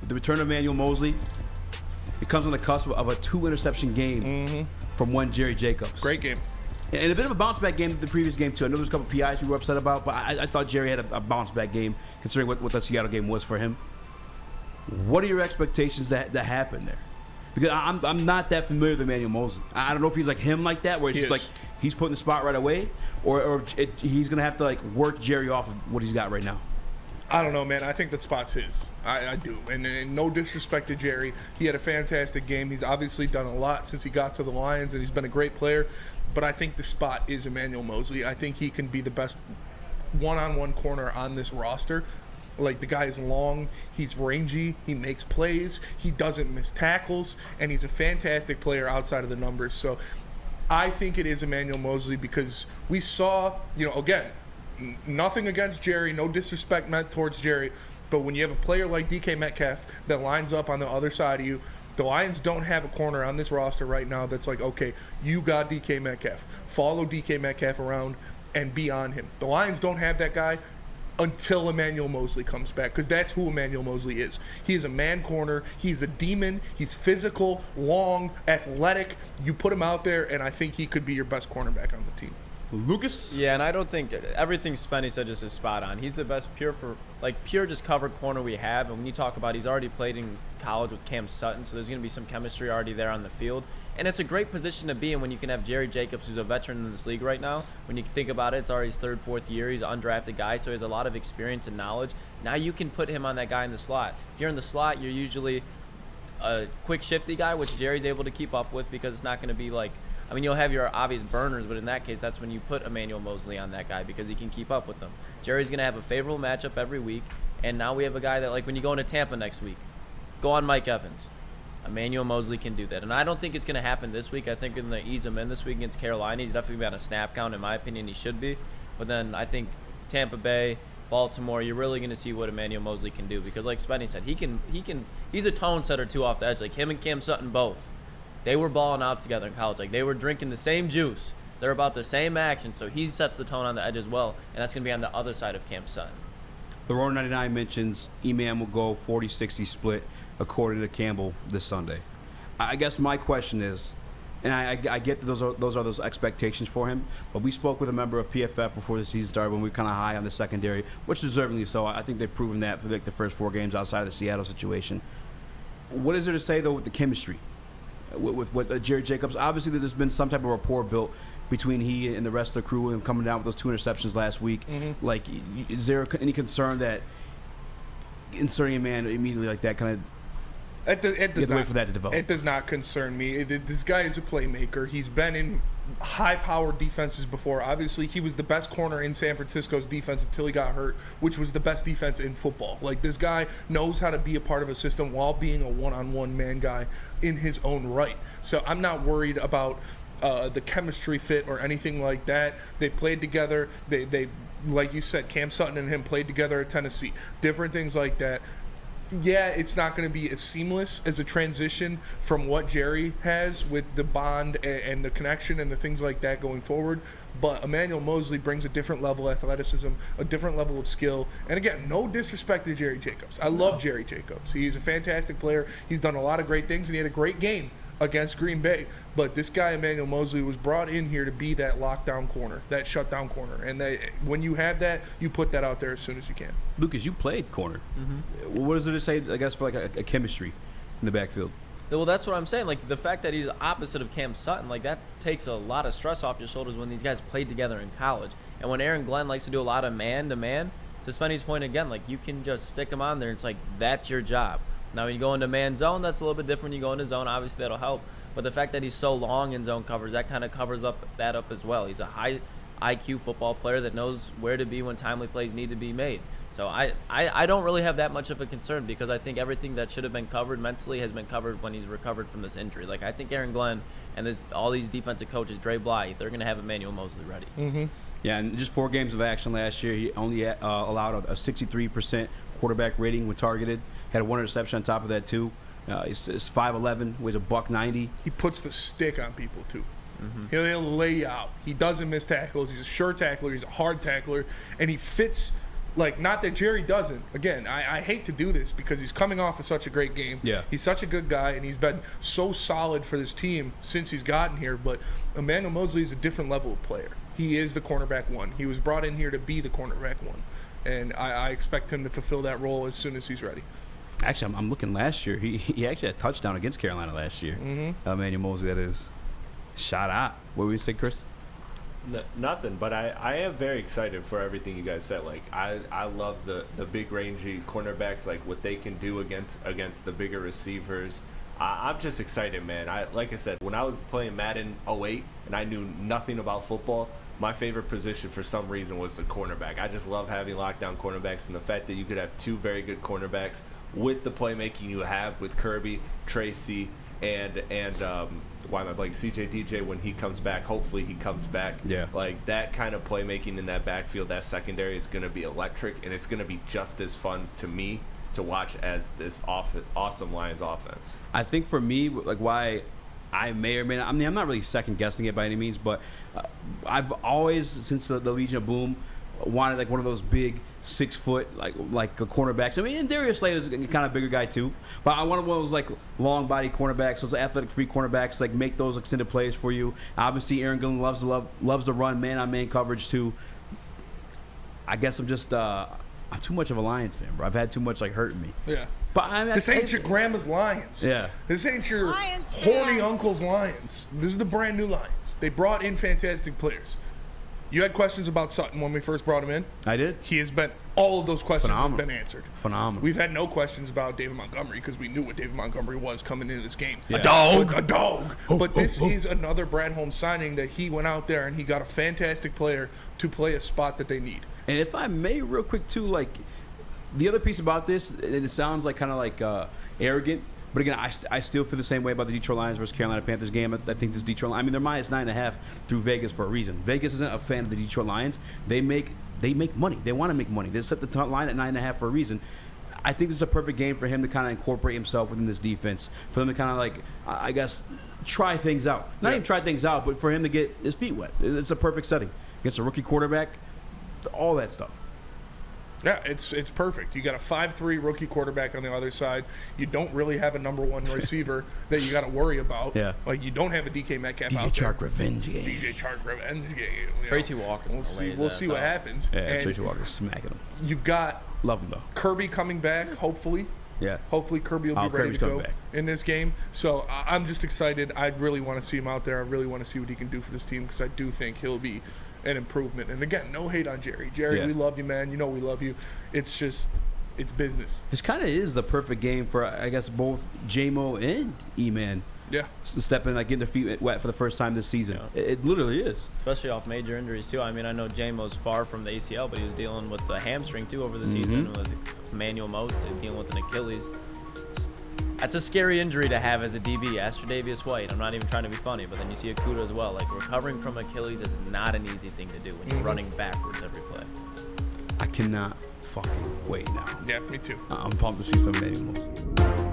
With the return of Emmanuel Moseley, it comes on the cusp of a 2-interception game from one Jerry Jacobs. Great game. And a bit of a bounce-back game the previous game, too. I know there's a couple PIs we were upset about, but I thought Jerry had a bounce-back game, considering what the Seattle game was for him. What are your expectations that happen there? Because I'm not that familiar with Emmanuel Moseley. I don't know if he's like him like that, where it's just like he's put in the spot right away, or he's going to have to like work Jerry off of what he's got right now. I don't know, man. I think that spot's his. I do. And no disrespect to Jerry. He had a fantastic game. He's obviously done a lot since he got to the Lions, and he's been a great player. But I think the spot is Emmanuel Moseley. I think he can be the best one-on-one corner on this roster. Like, the guy is long, he's rangy, he makes plays, he doesn't miss tackles, and he's a fantastic player outside of the numbers. So I think it is Emmanuel Moseley because we saw, again, nothing against Jerry, no disrespect meant towards Jerry, but when you have a player like DK Metcalf that lines up on the other side of you, the Lions don't have a corner on this roster right now that's like, okay, you got DK Metcalf. Follow DK Metcalf around and be on him. The Lions don't have that guy until Emmanuel Moseley comes back, because that's who Emmanuel Moseley is. He is a man corner. He's a demon. He's physical, long, athletic. You put him out there, and I think he could be your best cornerback on the team. Lucas? Yeah, and I don't think everything Spenny said just is spot on. He's the best pure just cover corner we have. And when you talk about, he's already played in college with Cam Sutton, so there's going to be some chemistry already there on the field. And it's a great position to be in when you can have Jerry Jacobs, who's a veteran in this league right now. When you think about it, it's already his third, fourth year. He's an undrafted guy, so he has a lot of experience and knowledge. Now you can put him on that guy in the slot. If you're in the slot, you're usually a quick, shifty guy, which Jerry's able to keep up with because it's not going to be like, you'll have your obvious burners, but in that case, that's when you put Emmanuel Moseley on that guy because he can keep up with them. Jerry's going to have a favorable matchup every week, and now we have a guy that, like, when you go into Tampa next week, go on Mike Evans. Emmanuel Moseley can do that. And I don't think it's going to happen this week. I think in the ease him in this week against Carolina, he's definitely going to be on a snap count. In my opinion, he should be. But then I think Tampa Bay, Baltimore, you're really going to see what Emmanuel Moseley can do because, like Spenny said, he's a tone setter too off the edge. Like him and Cam Sutton both. They were balling out together in college. Like they were drinking the same juice. They're about the same action. So he sets the tone on the edge as well. And that's going to be on the other side of Cam Sutton. The Roar 99 mentions E-Man will go 40-60 split according to Campbell this Sunday. I guess my question is, and I get that those are those expectations for him, but we spoke with a member of PFF before the season started when we were kind of high on the secondary, which deservingly so. I think they've proven that for like the first 4 games outside of the Seattle situation. What is there to say, though, with the chemistry? With Jerry Jacobs, obviously there's been some type of rapport built between he and the rest of the crew and coming down with those 2 interceptions last week. Mm-hmm. Like, is there any concern that inserting a man immediately like that kind of wait for that to develop? It does not concern me. This guy is a playmaker. He's been in high-powered defenses before. Obviously, he was the best corner in San Francisco's defense until he got hurt, which was the best defense in football. Like, this guy knows how to be a part of a system while being a one-on-one man guy in his own right. So I'm not worried about the chemistry fit or anything like that. They played together. They like you said, Cam Sutton and him played together at Tennessee. Different things like that. Yeah, it's not going to be as seamless as a transition from what Jerry has with the bond and the connection and the things like that going forward. But Emmanuel Moseley brings a different level of athleticism, a different level of skill. And again, no disrespect to Jerry Jacobs. I love Jerry Jacobs. He's a fantastic player. He's done a lot of great things, and he had a great game against Green Bay. But this guy, Emmanuel Moseley, was brought in here to be that lockdown corner, that shutdown corner. And when you have that, you put that out there as soon as you can. Lucas, you played corner. Mm-hmm. What does it say, I guess, for like a chemistry in the backfield? Well, that's what I'm saying. Like, the fact that he's opposite of Cam Sutton, like, that takes a lot of stress off your shoulders when these guys played together in college. And when Aaron Glenn likes to do a lot of man-to-man, to Spenny's point again, like, you can just stick him on there. It's like, that's your job. Now, when you go into man zone, that's a little bit different. You go into zone, obviously that'll help. But the fact that he's so long in zone covers, that kind of covers up as well. He's a high IQ football player that knows where to be when timely plays need to be made. So I don't really have that much of a concern because I think everything that should have been covered mentally has been covered when he's recovered from this injury. Like, I think Aaron Glenn and all these defensive coaches, Dre Bly, they're going to have Emmanuel Moseley ready. Mm-hmm. Yeah, and just 4 games of action last year, he only allowed a 63% quarterback rating when targeted. Had 1 interception on top of that, too. He's 5'11", weighs $190. He puts the stick on people, too. Mm-hmm. He'll lay you out. He doesn't miss tackles. He's a sure tackler. He's a hard tackler. And he fits Like, not that Jerry doesn't. Again, I hate to do this because he's coming off of such a great game. Yeah. He's such a good guy, and he's been so solid for this team since he's gotten here. But Emmanuel Moseley is a different level of player. He is the cornerback one. He was brought in here to be the cornerback one. And I expect him to fulfill that role as soon as he's ready. Actually, I'm looking last year. He actually had a touchdown against Carolina last year. Emmanuel Moseley, that is. Shot out. What were you say, Chris? Nothing, but I am very excited for everything you guys said. Like I love the big rangy cornerbacks, like what they can do against the bigger receivers. I'm just excited, man. Like I said, when I was playing Madden 08 and I knew nothing about football, my favorite position for some reason was the cornerback. I just love having lockdown cornerbacks, and the fact that you could have two very good cornerbacks with the playmaking you have with Kirby, Tracy, and why am I blanking? CJ DJ, when he comes back, hopefully he comes back. Yeah. Like, that kind of playmaking in that backfield, that secondary is going to be electric, and it's going to be just as fun to me to watch as this awesome Lions offense. I think for me, like, why I may or may not, I mean, I'm not really second guessing it by any means, but I've always, since the Legion of Boom, wanted like one of those big 6 foot like a cornerbacks. I mean, and Darius Slay was kind of bigger guy too, but I wanted one of those like long body cornerbacks, those athletic free cornerbacks, like make those extended plays for you. Obviously, Aaron Gillen loves to run man on man coverage too. I guess I'm just I'm too much of a Lions fan, bro. I've had too much like hurting me. Yeah. But I mean, This ain't your grandma's Lions. Yeah. This ain't your Lions horny fan. uncle's Lions. This is the brand new Lions. They brought in fantastic players. You had questions about Sutton when we first brought him in. I did. He has been, all of those questions Phenomenal. have been answered. Phenomenal. We've had no questions about David Montgomery because we knew what David Montgomery was coming into this game. Yeah. A dog. But this is another Brad Holmes signing that he went out there and he got a fantastic player to play a spot that they need. And if I may, real quick too, like the other piece about this, and it sounds like kind of like arrogant, but again, I still feel the same way about the Detroit Lions versus Carolina Panthers game. I think this Detroit, I mean, they're minus 9.5 through Vegas for a reason. Vegas isn't a fan of the Detroit Lions. They make money. They want to make money. They set the line at 9.5 for a reason. I think this is a perfect game for him to kind of incorporate himself within this defense. For them to kind of like, I guess, try things out. Not even try things out, but for him to get his feet wet. It's a perfect setting against a rookie quarterback. All that stuff. Yeah, it's perfect. You got a 5'3" rookie quarterback on the other side. You don't really have a number one receiver that you got to worry about. Yeah. Like, you don't have a DK Metcalf DJ out there. Chark revenge game. DJ Chark revenge game. You know. Tracy Walker. We'll see what happens. Yeah, And Tracy Walker smacking him. you've got Love him though. Kirby coming back, hopefully. Yeah. Hopefully Kirby will be ready Kirby's to coming go back. in this game. So I'm just excited. I really want to see him out there. I really want to see what he can do for this team because I do think he'll be an improvement. And again, no hate on Jerry. Jerry, Yeah. we love you, man. You know we love you. It's just, it's business. This kind of is the perfect game for, I guess, both J-Mo and E-Man. Yeah. Stepping, like, getting their feet wet for the first time this season. Yeah. It literally is. Especially off major injuries too. I mean, I know J-Mo's far from the ACL, but he was dealing with the hamstring too over the season. With Emmanuel Moseley dealing with an Achilles. That's a scary injury to have as a DB. Ask Tre'Davious White. I'm not even trying to be funny, but then you see Okudah as well. Like, recovering from Achilles is not an easy thing to do when you're running backwards every play. I cannot fucking wait now. Yeah, me too. I'm pumped to see some Emmanuel Moseley.